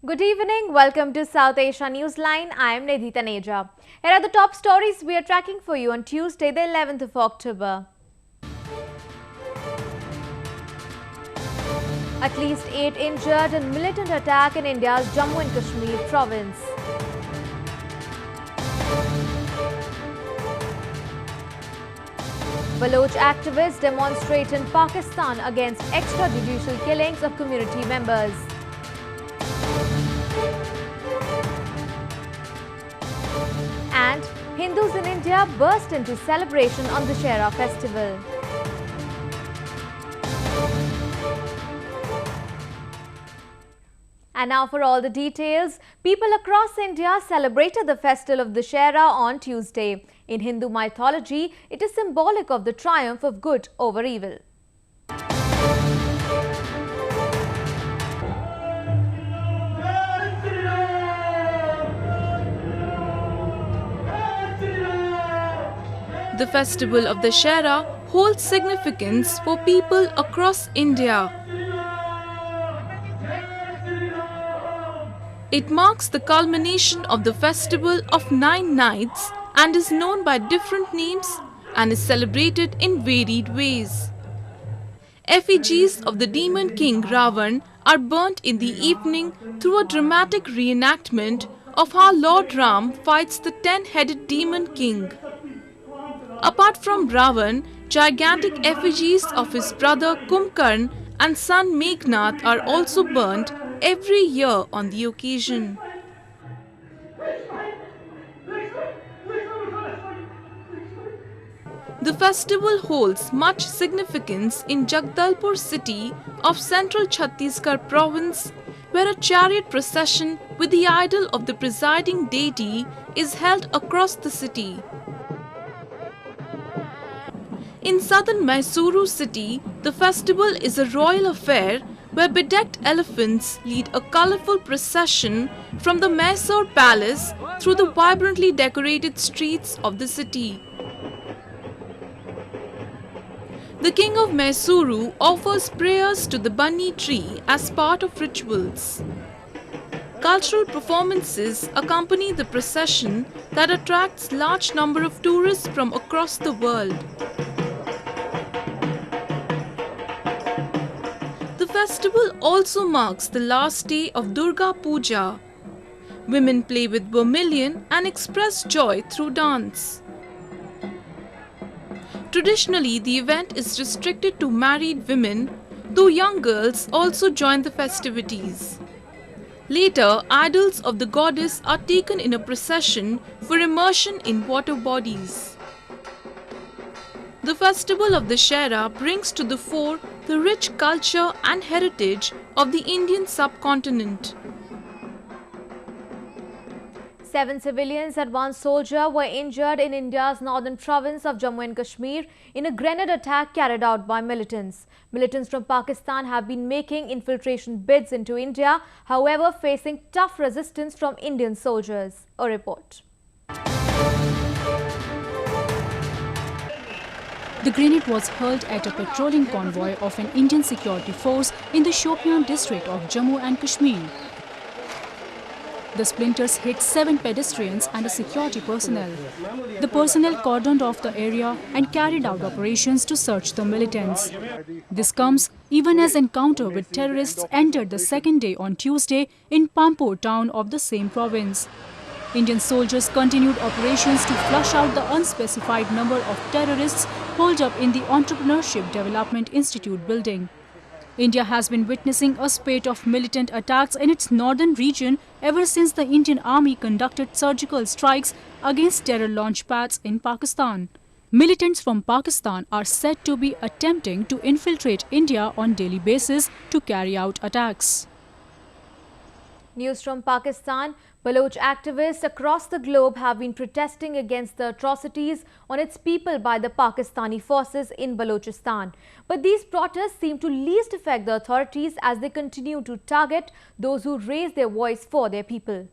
Good evening. Welcome to South Asia Newsline. I am Nidhi Taneja. Here are the top stories we are tracking for you on Tuesday, the 11th of October. At least 8 injured in militant attack in India's Jammu and Kashmir province. Baloch activists demonstrate in Pakistan against extrajudicial killings of community members. And Hindus in India burst into celebration on Dussehra festival. And now for all the details, people across India celebrated the festival of Dussehra on Tuesday. In Hindu mythology, it is symbolic of the triumph of good over evil. The festival of Dussehra holds significance for people across India. It marks the culmination of the festival of 9 nights and is known by different names and is celebrated in varied ways. Effigies of the demon king Ravan are burnt in the evening through a dramatic reenactment of how Lord Ram fights the 10-headed demon king. Apart from Ravan, gigantic effigies of his brother Kumbhakarna and son Meghnad are also burnt every year on the occasion. The festival holds much significance in Jagdalpur city of central Chhattisgarh province, where a chariot procession with the idol of the presiding deity is held across the city. In southern Mysuru city, the festival is a royal affair where bedecked elephants lead a colourful procession from the Mysore palace through the vibrantly decorated streets of the city. The king of Mysuru offers prayers to the Banni tree as part of rituals. Cultural performances accompany the procession that attracts large number of tourists from across the world. The festival also marks the last day of Durga Puja. Women play with vermilion and express joy through dance. Traditionally, the event is restricted to married women, though young girls also join the festivities. Later, idols of the goddess are taken in a procession for immersion in water bodies. The festival of Dussehra brings to the fore the rich culture and heritage of the Indian subcontinent. 7 civilians and 1 soldier were injured in India's northern province of Jammu and Kashmir in a grenade attack carried out by militants. Militants from Pakistan have been making infiltration bids into India, however facing tough resistance from Indian soldiers. A report. The grenade was hurled at a patrolling convoy of an Indian security force in the Shopian district of Jammu and Kashmir. The splinters hit 7 pedestrians and a security personnel. The personnel cordoned off the area and carried out operations to search the militants. This comes even as encounter with terrorists entered the second day on Tuesday in Pampur town of the same province. Indian soldiers continued operations to flush out the unspecified number of terrorists holed up in the Entrepreneurship Development Institute building. India has been witnessing a spate of militant attacks in its northern region ever since the Indian Army conducted surgical strikes against terror launch pads in Pakistan. Militants from Pakistan are said to be attempting to infiltrate India on daily basis to carry out attacks. News from Pakistan. Baloch activists across the globe have been protesting against the atrocities on its people by the Pakistani forces in Balochistan. But these protests seem to least affect the authorities as they continue to target those who raise their voice for their people.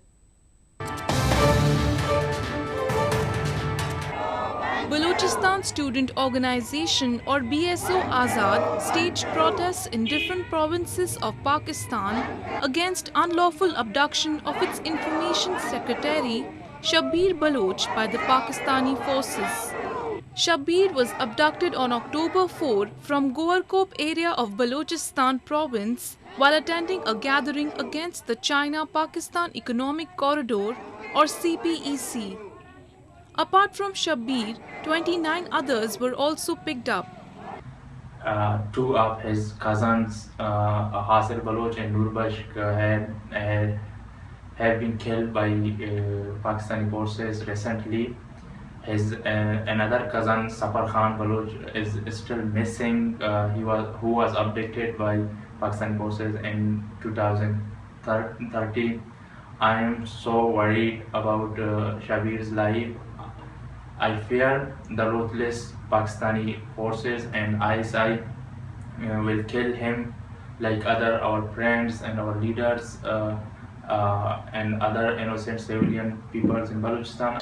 Baloch Balochistan Student Organization or BSO Azad staged protests in different provinces of Pakistan against unlawful abduction of its information secretary Shabbir Baloch by the Pakistani forces. Shabbir was abducted on October 4 from Goarkop area of Balochistan province while attending a gathering against the China-Pakistan Economic Corridor or CPEC. Apart from Shabbir, 29 others were also picked up. Two of his cousins, Hasir Baloch and Nurbash, have been killed by Pakistani forces recently. His another cousin, Safar Khan Baloch, is still missing. Who was abducted by Pakistani forces in 2013. I am so worried about Shabbir's life. I fear the ruthless Pakistani forces and ISI will kill him like our friends and our leaders and other innocent civilian peoples in Balochistan.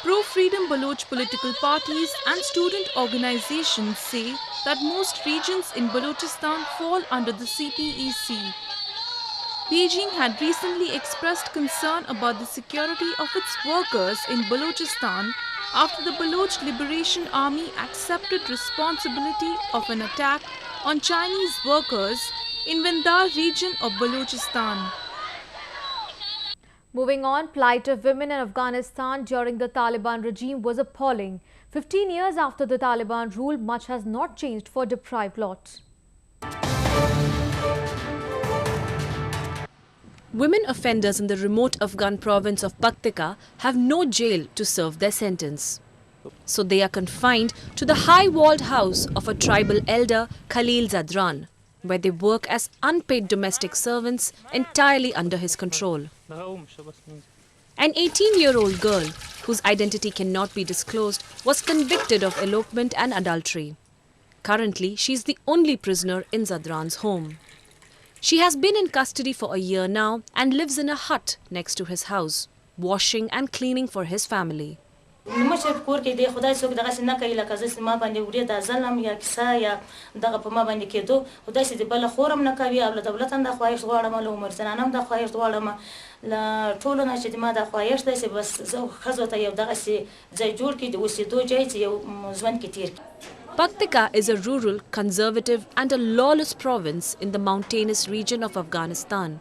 Pro-freedom Baloch political parties and student organizations say that most regions in Balochistan fall under the CPEC. Beijing had recently expressed concern about the security of its workers in Balochistan after the Baloch Liberation Army accepted responsibility of an attack on Chinese workers in Vindar region of Balochistan. Moving on, plight of women in Afghanistan during the Taliban regime was appalling. 15 years after the Taliban rule, much has not changed for deprived lot. Women offenders in the remote Afghan province of Paktika have no jail to serve their sentence. So they are confined to the high-walled house of a tribal elder, Khalil Zadran, where they work as unpaid domestic servants entirely under his control. An 18-year-old girl, whose identity cannot be disclosed, was convicted of elopement and adultery. Currently, she is the only prisoner in Zadran's home. She has been in custody for a year now and lives in a hut next to his house, washing and cleaning for his family. Paktika is a rural, conservative and a lawless province in the mountainous region of Afghanistan.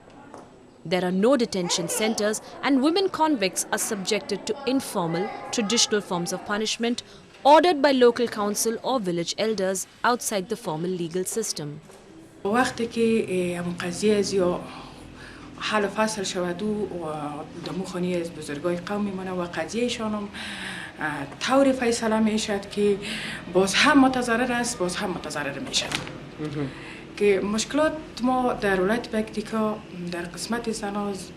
There are no detention centers and women convicts are subjected to informal, traditional forms of punishment ordered by local council or village elders outside the formal legal system. حال و فصل شود و دمو خانی از بزرگای قومی منه و قضیهشانم طوری فیصله میشد که باز هم متضرر است باز هم متضرر میشد که مشکلات ما در ولایت پکتیکا در قسمت زناز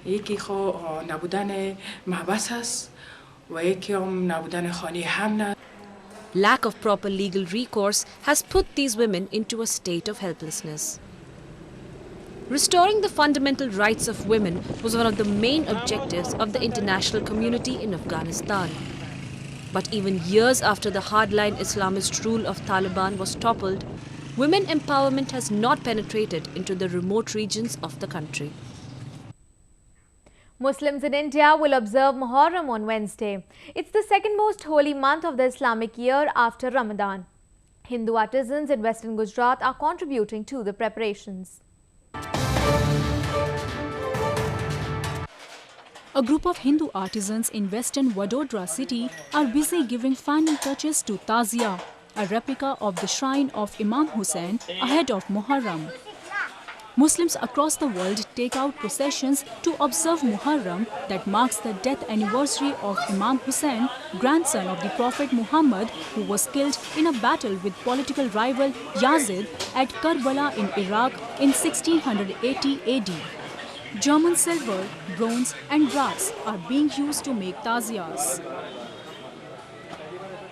یکی خو نبودن محبس است و یکی هم نبودن خانه حمل. Lack of proper legal recourse has put these women into a state of helplessness. Restoring the fundamental rights of women was one of the main objectives of the international community in Afghanistan. But even years after the hardline Islamist rule of Taliban was toppled, women empowerment has not penetrated into the remote regions of the country. Muslims in India will observe Muharram on Wednesday. It's the second most holy month of the Islamic year after Ramadan. Hindu artisans in western Gujarat are contributing to the preparations. A group of Hindu artisans in western Vadodara city are busy giving final touches to Tazia, a replica of the shrine of Imam Hussain ahead of Muharram. Muslims across the world take out processions to observe Muharram that marks the death anniversary of Imam Hussain, grandson of the Prophet Muhammad, who was killed in a battle with political rival Yazid at Karbala in Iraq in 1680 AD. German silver, bronze and brass are being used to make taziyas.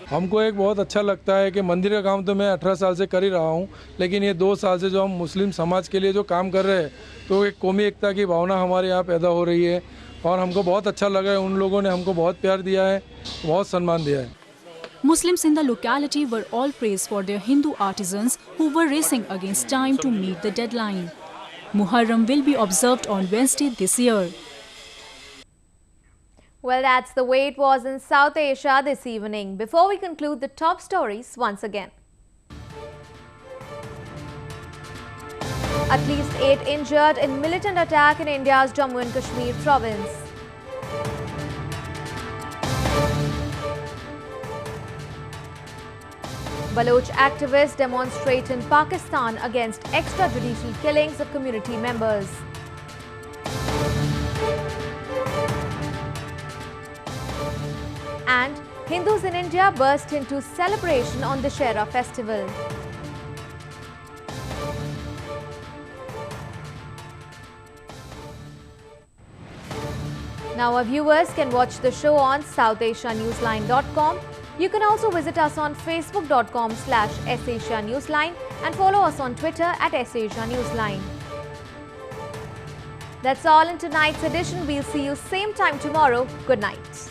हमको एक बहुत अच्छा लगता है कि मंदिर का काम तो मैं 18 साल से कर ही रहा हूँ, लेकिन ये 2 साल से जो हम मुस्लिम समाज के लिए जो काम कर रहे हैं तो एक कौमी एकता की भावना हमारे यहाँ पैदा हो रही है और हमको बहुत अच्छा लगा है। उन लोगों ने हमको बहुत प्यार दिया है, बहुत सम्मान दिया है। Muslims in the locality were all praised for their Hindu artisans who were racing against time to meet the deadline. Muharram will be observed on Wednesday this year. Well, that's the way it was in South Asia this evening. Before we conclude the top stories once again. At least 8 injured in militant attack in India's Jammu and Kashmir province. Baloch activists demonstrate in Pakistan against extrajudicial killings of community members. And Hindus in India burst into celebration on Dussehra festival. Now our viewers can watch the show on SouthAsiaNewsline.com. You can also visit us on Facebook.com/SAsiaNewsline and follow us on Twitter @SAsiaNewsline. That's all in tonight's edition. We'll see you same time tomorrow. Good night.